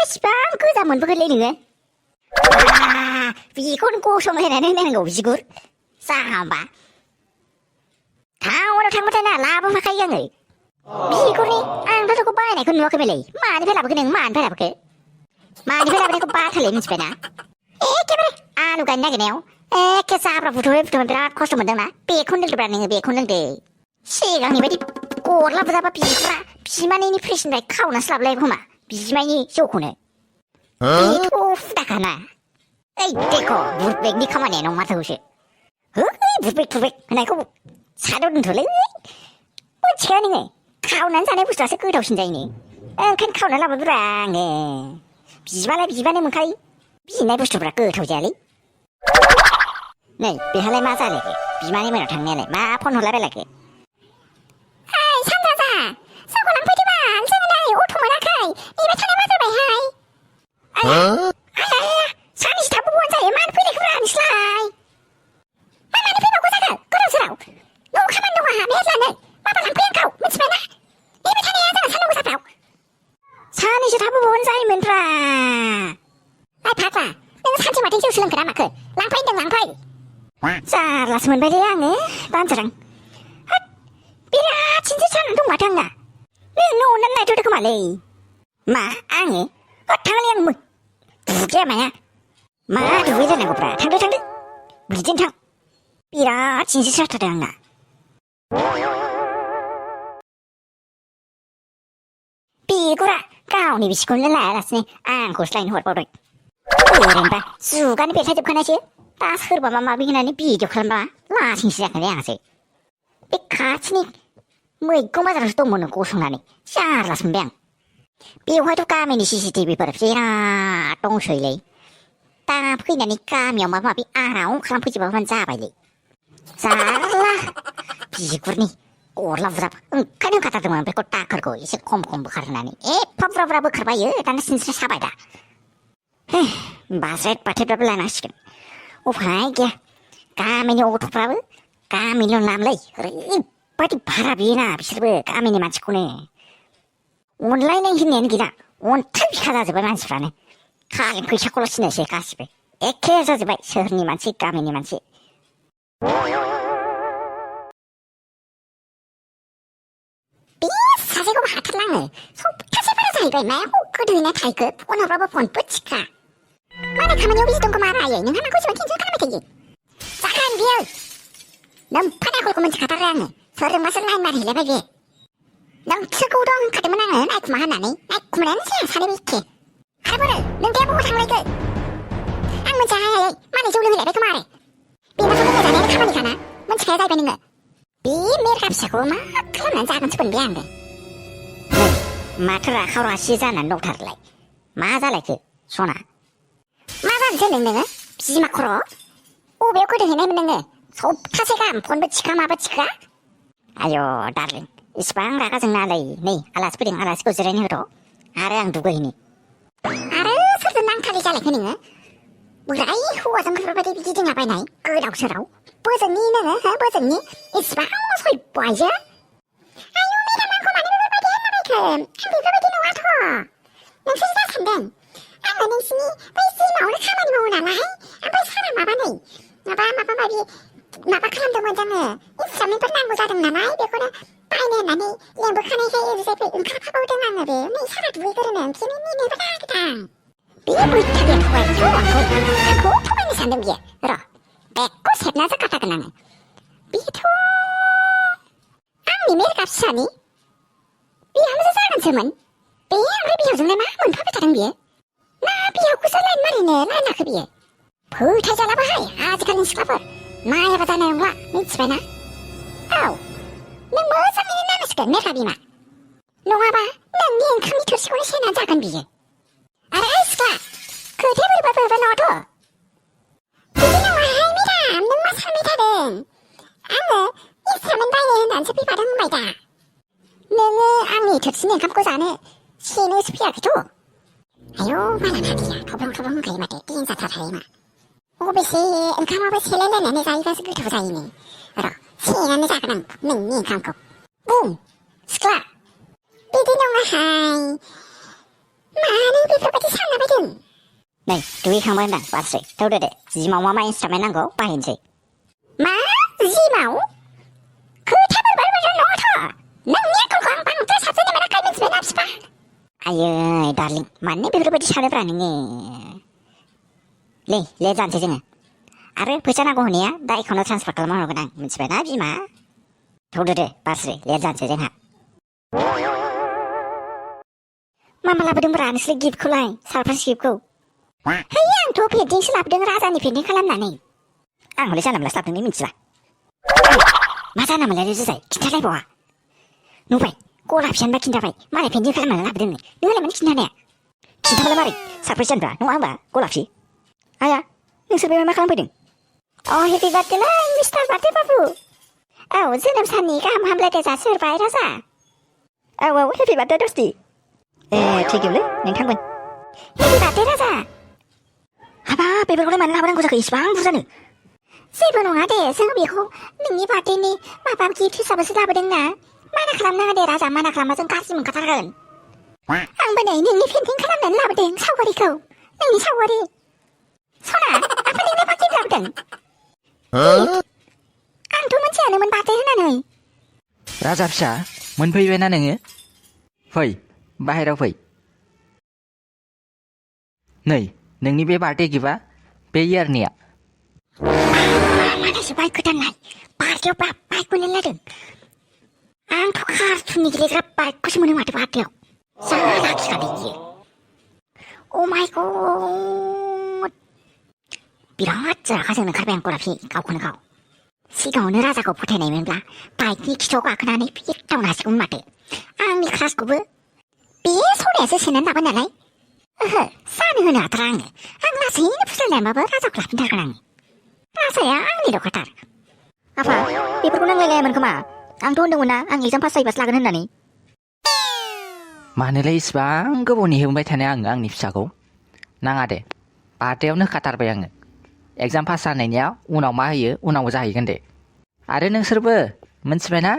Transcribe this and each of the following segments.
이씨방 그자문 버글리는 아, 비군 고소해내는 거 비gur sao bà thao nó thằng mất na la bằng khai người bigun ni ang nó có ba này con nuôi cái này mà đi phải làm cái này mà phải làm cái mà đi phải làm cái có ba thằng lên phải na cái này nó cái này cái nào cái sao ra phụ thuộc vào ra có số mình đang bị con được bạn này bị con được 시간이 왜 이리 꼬라보다 비구라 비만이니 프레신다이 카우나 슬랍레이고마 비만이 쇼코네 비토 후다가나 에이 데코 무르백 니 가만히 너 맡아오시 무르백 두백 나 이거 사료는 돌래 뭐 제안이네 카우난 자네 부스라서 끄덕신자이니 큰 카우나 라보드랑 비만에 문카이 비나이 부스트브라 끄덕자리 네 비할래 마자레게 비만이 뭐라 당내래 마 폰홀라벨라게 삼자자, 사고랑 페디바, 안전하나이, 오토모나카이, 입에 차내 맞아봐이, 하이. 아야, 사니시 다부부 원자에 만 페디 그걸 안 슬라이. 만만히 피바 고사가, 끌어서라오. 너 가만 놓아, 매자는, 마바랑 뺑카오, 묻지마나. 입에 차내 안전한 사는 고사다오. 사니시 다부부 원자이면 드라. 아이, 바과, 내가 산지마 댕지우 슬렁 그라 마크, 랑파인등 랑파이. 자, 라스문 베리양에, 딴저랑. Bira 진짜 사는 동 마당나. 너 난날 저리 그만해. 마 앙이. 당연히 뭐 두개 마야. 마 두개 내고 브라. 당도 미진탕. Bira 진짜 사다랑나. 비구라 까오니 비시곤을 나라스네. 앙고 슬라인 홀보로. 이른바 수간이 배사집 하나씩. 다 서르바만 마비기나니 비교할마. 라신 시작을 해야지. 삐카치니 뭐이 꼬마자라서 또 뭐는 고성나니 샤라 선병 삐화도 까메니 CCTV 버럽시라 똥쇼이레 따 푸이나니 까미 엄마마 삐 아라옹 그람 푸지바 환자바이레 자라 비구르니 올라부잡 카냥 갖다 두면 뺏고 딱 걸고 이제 콤콤부 가르나니 파브라브라브 가봐요 나는 신스를 사바이다 마스렛 바테브라블라나 시금 오파이게 까메니 오토브라브 까미니로 남래 빠디 바라비나 비스르브 까미니 만치고네 온라인에 힘내는 기다 온 탈피하다 저거 만스라네 가긴 그 샤콜로 치네시 가시베 에케에서 저거 서흔이 많지 까미니 많지 삐 사세고 하탈랑을 속타세바라서 이거 매호 그들이네 타이크 폰으로 폰 뿌치카 만에 가만히 여기 있던 거 말아 얘는 하나 거지만 괜찮을 거면 되지 작은 비어 넌 파다 걸고 먼저 가다라네 서른 맛을 난 말이 레벨이 넌 트고동 가드문항은 아이쿠마 하나니 아이쿠마는 세상 사람이 있게 할아버를 넌 대보고 상라이그 악문자 하야이 많이 조롱을 레벨 그 말해 삐나 소리가 자네는 가만히 가나 뭔 차야 잘 베는 거 삐 매일 값이고 막 그러면 작은 축은 미안데 마트라 하루아 시자나 녹타를래 마자래 그 소나 마자는 저 능능은 비지마코로 오배우거든 해내면 속타세가 본부치가 마부치가 아요 달링 이스방 라가정 날라이 네 알라스프링 알라스고즈레니 흐로 아래양 누구이니 아르서도 낭탈이 잘래 그니는 뭐라이 후와성 그러바디 비기딩 아바이나이 끄덕스라우 버전니는 버전니 이스방 소이 빠이자 아유 미라 많고 많이 물어바디 했나바이크 한비 그러바디는 와토 넌 쓰지다 산댕 안나는 신이 베이스 마오나 가만히 모으나라이 아바이 사람 마바네 마바마바바비 마바카람 동원장은 입사면 뻔난 고자등 나나이 베고는 빠이네 나니 렘북하네 헤이르세페 응카파고등하느베 네 사라도 왜 그러는 비니니네 바다기당 비부이타게 토바이 토왕고 토바이네 산등 비에 으로 백고 셋나서 가다그나네 비토 앙니 메르갑사니 비하면서 작은 점은 비양을 비혀주네 마음은 퍼붓다등 비에 나 비하고서 란 말이네 라나 그 비에 부타자라바하이 아직까진 스카벌 마야바다는 와 미치베나 아우 너 뭐성이 나누스까 내가 비마 농아바 넌 니엔 컴퓨터 시골에 세난 작은 비에 알아이스까 그 대불바브바 너도 비지는 와하입니다 농마 삼이다른 앙어 이 삼은 바에 난처비 바른 마이다 너는 앙이 덕신에 감고 자네 신의 숲이야 그죠 아유 말아마디야 도봉도봉 가이마대 띠인사 타타이마 오베시 응카마베 셀레레 내내 자이가스 그 도자이니 으로 시인하는 작은 능니 감고 붐 스클라 삐디농아 하이 मानो बेफोरबायदि सानलाबायदों? नै दुगैखांबाय होनदां बास्रि थौदो जिमाव मा इन्सट्रुमेन्ट नांगौ बाहायनोसै। मा जिमाव? खोथाफोर बारबाय नङाथ'। नोंनि आखलखौ आं बांद्राय साबजानाय मोनाखै मिथिबायना बिफा? आयै डार्लिं मानो बेफोरबायदि सानोब्रा नोङो? ले जानोसै जोङो। आरो फैसा नांगौ होननाया दा एकाउन्टाव ट्रान्सफार खालामना हरगोन आं मिथिबायना बिमा? थौदो बास्रि ले जानोसै जोंहा। मा लाबोदोंब्रा नोंसोर गिफ्टखौलाय सारप्राइज गिफ्टखौ? है आंथ' पेन्टिंसो लाबोदों राजानि पेन्टिं खालामनानै। आं हले जानला मोनला लाबोदों मिथिला। मा जाना मोनलाय जुजाय खिन्थालायबावा। नुबाय गला फिसानोबा खिन्थाबाय मालाय पेन्टिं खालामनानै लाबोदों नोंलाय मानो खिन्थानाया? खिन्थाबालाय मारै सारप्राइज जानोब्रा नङा होमबा गलाफि? आया नोंसोर बे मा खालामफैदों? अ हेपि बार्थडेलै मिस्टार बार्थडे बाबु। औ जोनोम साननि गाहाम हामलायनाय जासिहरबाय राजा। औ हेपि बार्थडे दस्ति। थैगौलै नोंथांमोन। हेपि बार्थडे राजा। हाबाब बेफोरखौलाय मानो लाबोनांगौ जाखो इसिबां बुरजानो? जेबो नङा दे जों बेखौ नोंनि बार्थडेनि माबा गिफ्ट हिसाबैसो लाबोदों ना। माना खालामनाङा दे राजा माना खालामबा जों गाज्रि मोनखाथारगोन। आंबो नै नोंनि पेन्टिं खालामनानै लाबोदों सावगारिखौ नोंनि सावगारि। सना आफा नोंलाय मा गिफ्ट लाबोदों? आंथ' मोनथियानोमोन बार्थडे होननानै। राजा फिसा मोनफैबायना नोङो? फै बाहेराव फै। नै नोंनि बे बार्थडे गिफ्टआ बे इयारनिया। मानोसो बाइक गोदानलाय बार्थडेयाव बाइक मोनलायलायदों। आंथ' कार्टुननि गेलेग्रा बाइकखौसो मोनो माथो बार्थडेयाव। जा लाखिखादों बियो। अ माइ गड बिराद रागा जोंनो ओंखारबाय आं गलाफि गावखौनो गाव। सिगाङावनो राजाखौ फोथायनायमोनब्ला बाइकनि खिथाव गाखोनानै फिटावनो हासिगौमोन माथो। आंनि क्रासखौबो बे सनायासो सोनानै लाबाय नालाय। ओहो जानो होनो हाथारा आङो। आं लासैनो फुस्लायलायबाबो राजाखौ लाफिनथारगोन आङो। राजाया आंनि दखाथार। आफा बेफोरखौ नांलायलायामोन खोमा। आंथ' होनदोंमोन ना आं एगजाम पास जायोबासो लागोन होननानै। मानोलाय इसिबां गोबाव नेहोबाय थानो आङो आंनि फिसाखौ? नाङा दे बार्थडेयावनो होखाथारबाय आङो। एगजाम पास जानायनिया उनाव मा होयो उनाव जाहैगोन दे। आरो नोंसोरबो मोनथिबायना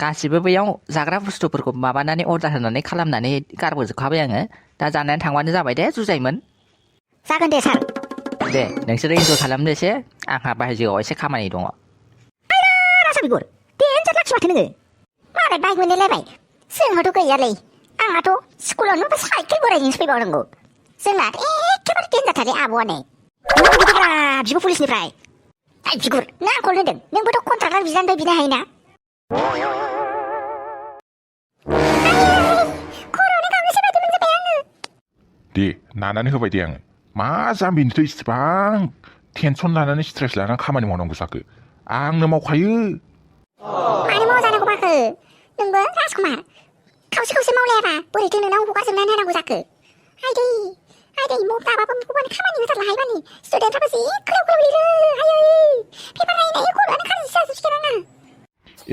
गासिबो बैयाव जाग्रा बुस्थुफोरखौ माबानानै अर्डार होनानै खालामनानै गारबोजोबखाबाय आङो। दा जानानै थांबानो जाबाय दे जुजायमोन। जागोन दे सार। दे नोंसोरो इन्जय खालामदो एसे आंहा बायजोआव एसे खामानि दङ। राजा बिगुर देनजार लाखि माथो नोङो। मालाय बाइक मोनलायलायबाय जोंहाथ' गैयालै। आंहाथ' स्कुलावनो साइकेल बोरायजोंसो फैबावनांगौ। जोंना एखेबारे देनजारथारलै आब'आनो। नों बिदिब्ला बिबो पुलिसनिफ्राय। बिगुर नों आंखौ होनदों नोंबोथ' कन्ट्राक्टार बिनानैबो बिनो हायोना। खर'आनो गावनोसो बायदि मोनजोब्बाय आङो। दे नानानै होबाय दे आङो। मा जाम्बिनिथो इसिबां टेनसन लानानै स्ट्रेस लानानै खामानि मावनांगौ जाखो? आंनो मावखायो। मानो मावजानांगौ बाखो? नोंबो राजकुमार खावसे खावसे मावलायाबा बोरैथो नोंनाव हगारजोबनानै होनांगौ जाखो? आइदै मब दाबाबो मबानो खामानि होथारला हायबानि स्टुडेन्टफ्राबो जि खोलाव लिरो। आयै पेपार नायै खर'आनो खारजि जाजोबसिगोन आंना।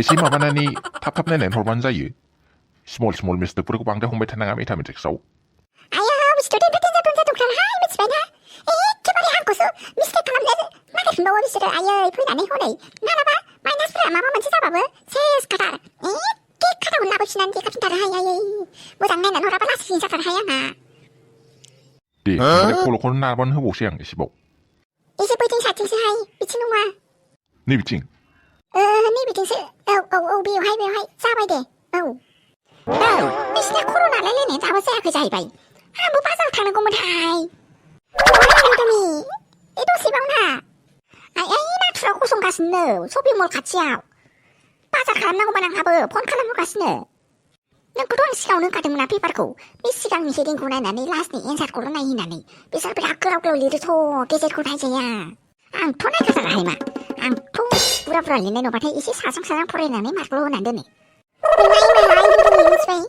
एसे माबानानै थाब नायनानै हरबानो जायो। स्मल मिस्टेकफोरखौ बांद्राय हमबाय थानाङा मेथामेटिक्सआव। आया स्टुडेन्टफोर देनजार दंथारहाय मिथिबायना? एखेबारे आंखौसो मिस्टेक खालामनो नागिरफिनबावो बिसोरो। आयै फैनानै हनै मालाबा माइनासफोरा माबा मोनसे जाबाबो सेस खाथार एखे खाथाखौनो लाबोफिननानै देखाफिनथारोहाय। आयै मोजां नायनानै हराबा लासिं जाथारहाय आंहा। दे ओमफ्राय फल'खौनो नारबानो होबावसै आं एसेबाव। एसे बैथिं साइथिंसोहाय बिथिं नङा। नै बिथिं। नै बिथिंसो। औ बेवहाय जाबाय दे। औ नोंसिना खर' नालायलायनाया दाबो जायाखै जाहैबाय। आंबो बाजाराव थांनांगौमोनहाय। दसेबावना आइ नाथुराव गसंगासिनो शपिं मल खाथियाव। बाजार खालामनांगौमोन आंहाबो फन खालामहरगासिनो। नोंखौथ' आं सिगाङावनो होनखादोंमोन ना पेपारखौ बे सिगांनि हेडिंखौ नायनानै लास्टनि एन्सारखौल' नाय होननानै। बिसोर बिराद गोलाव लिरोथ' गेजेरखौ नायजाया। आंथ' नायखाथाराहाय मा। आंथ' बुरजा लिरनाय नुबाथाय एसे साज्रां फरायनानै मार्कल' होनानै दोनो। मिथिबाय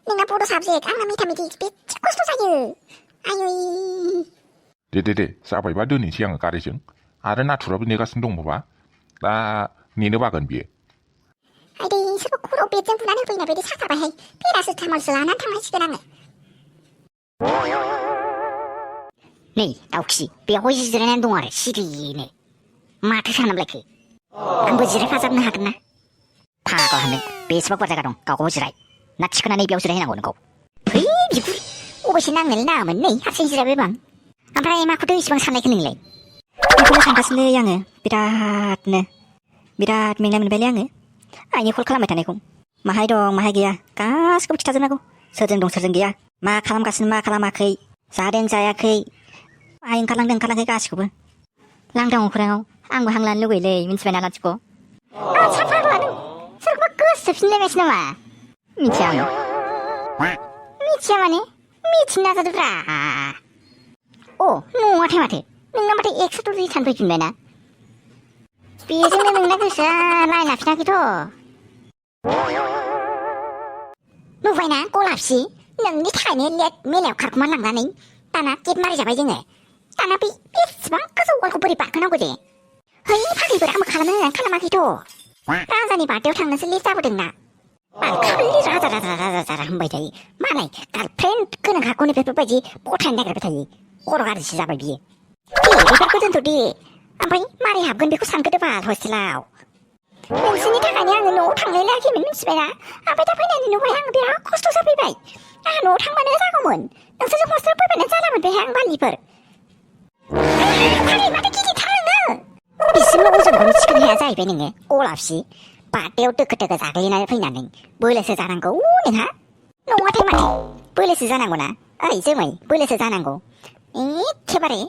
नोंना बड' साबजेक्ट आंना मेथामेटिक्स बेसे खस्थ' जायो। आयै दे जाबायबा दोनैसै आङो गारिजों। आरो नाथुराबो नेगासिनो दंबावा दा नेनो बागोन बियो। आइदै सोरबा खर'आव बेटजों बुनानै होफैनाय बायदि साथारबायहाय। पेरासिटामलसो लानानै थांनांसिगोन आङो। नै दाउखि बेवहाय जिरायनानै दं आरो सिरिनो। माथो सानहाबलायखो? आंबो जिरायफाजाबनो हागोन ना? फाग्ला होनदों बेसेबा गुवार जायगा दं गावखौ जिराय ना थिखोनानै बेयाव जिरायहैनांगौ नोंखौ? है बिगुर अबेसे नांनोलाय नाङामोन नै हारसिं जिरायबाय बां ओमफ्राय माखौथो इसेबां सानलायखो नोंलाय बेखौनो सानगासिनोलै आङो बिराद मेंनाय मोनबायलै आङो आइनि कल खालामबाय थानायखौ माहाय दं माहाय गैया गासिखौबो खिथाजोबनांगौ सोरजों दं सोरजों गैया मा खालामगासिनो मा खालामाखै जादों जायाखै माहाय ओंखारलांदों ओंखारलाङाखै गासिखौबो लांदां अख्राङाव आंबो हां लानो लुगैलै मिन्थिबायना लाथिख' आच्छा फाग्ला नों सोरखौबा गोसोफिनलायबायसो नामा मिथिया आङो मिथिया माने मिथिनो नाजादोब्रा अ नङाथाय माथो नोंना माथो एक्स'थ' रिटार्न फैफिनबायना बेजोंनो नोंना गोसोआ नायलाफिनाखैथ' नुबायना गलाबसि नोंनि थाखायनो लेट मेलायाव खारखुमा लांनानै दाना गेट मारि जाबाय जोङो दाना बेसेबां गोजौ वालखौ बोरै बारखोनांगौ दे है फाग्लिफोर आंबो खालामनो होननानै खालामाखैथ' राजानि बार्थडेयाव थांनोसो लेट जाबोदोंना खालि राजा होनबाय थायो मालाय गार्लफ्रेन्ड गोनांखाखौनो बेफोरबायदि गथायनो नागिरबाय थायो खर' गाज्रिसो जाबाय बियो बेफोरखौ दोनथ' दे ओमफ्राय मारै हाबगोन बेखौ सानग्रोदो बाल हस्टेलाव नोंसोरनि थाखायनो आङो न'आव थांलायलायाखैमोन मिथिबायना ओमफ्राय दा फैनानै नुबाय आं बिराद खस्थ' जाफैबाय आंहा न'आव थांबानो जागौमोन नोंसोरजों हस्टेलाव फैबानो जाला मोनबाय आं बालिफोर माथो गिदिरथार नोङो बिसिमल' अजनखौनो थिखोनो हाया जाहैबाय नोङो गलाबसि बार्थडेयाव दोखो दोखो जाग्लिनानै फैनानै बोलोसो जानांगौ नोंहा नङाथाय माथो बोलोसो जानांगौ ना ओइ जोमै बोलोसो जानांगौ एखेबारे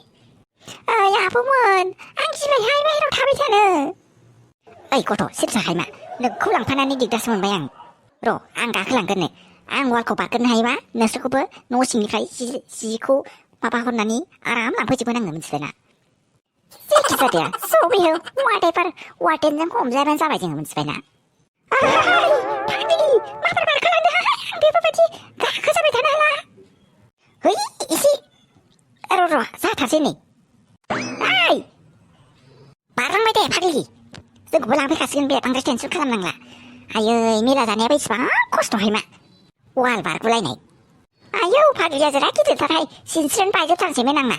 ओइ आब'मोन आं गिबायहाय बाहेरायाव थाबाय थानो ओइ गथ' सिरजाहाय मा नोंखौ लांफानानै दिगदारसो मोनबाय आं र' आं गाखोलांगोरनो आं वालखौ बारगोरनो हायोबा नोंसोरखौबो न' सिंनिफ्राय जिखौ माबा हरनानै आराम लांफैजोबगोन आङो मिथिबायना जेखि जादोआ सबियो वार्डेनजों हमजायाबानो जाबाय जोङो मिथिबायना फाग्लि माबार बारखालांदों आं बेफोरबायदि गाखोजाबाय थानो हाला है एसे र' जाथारसै नै ओइ बारलांबाय दे फाग्लि जोंखौबो लांफैखासिगोन बे बांद्राय टेनसन खालामनांला आयै मेला जानायाबो इसेबां खस्थ'हाय मा वाल बारगुलायनाय आयौ फाग्लिया जरा गिदिरथारहाय सिनस्रियानो बायजोबथारसैमोन आंना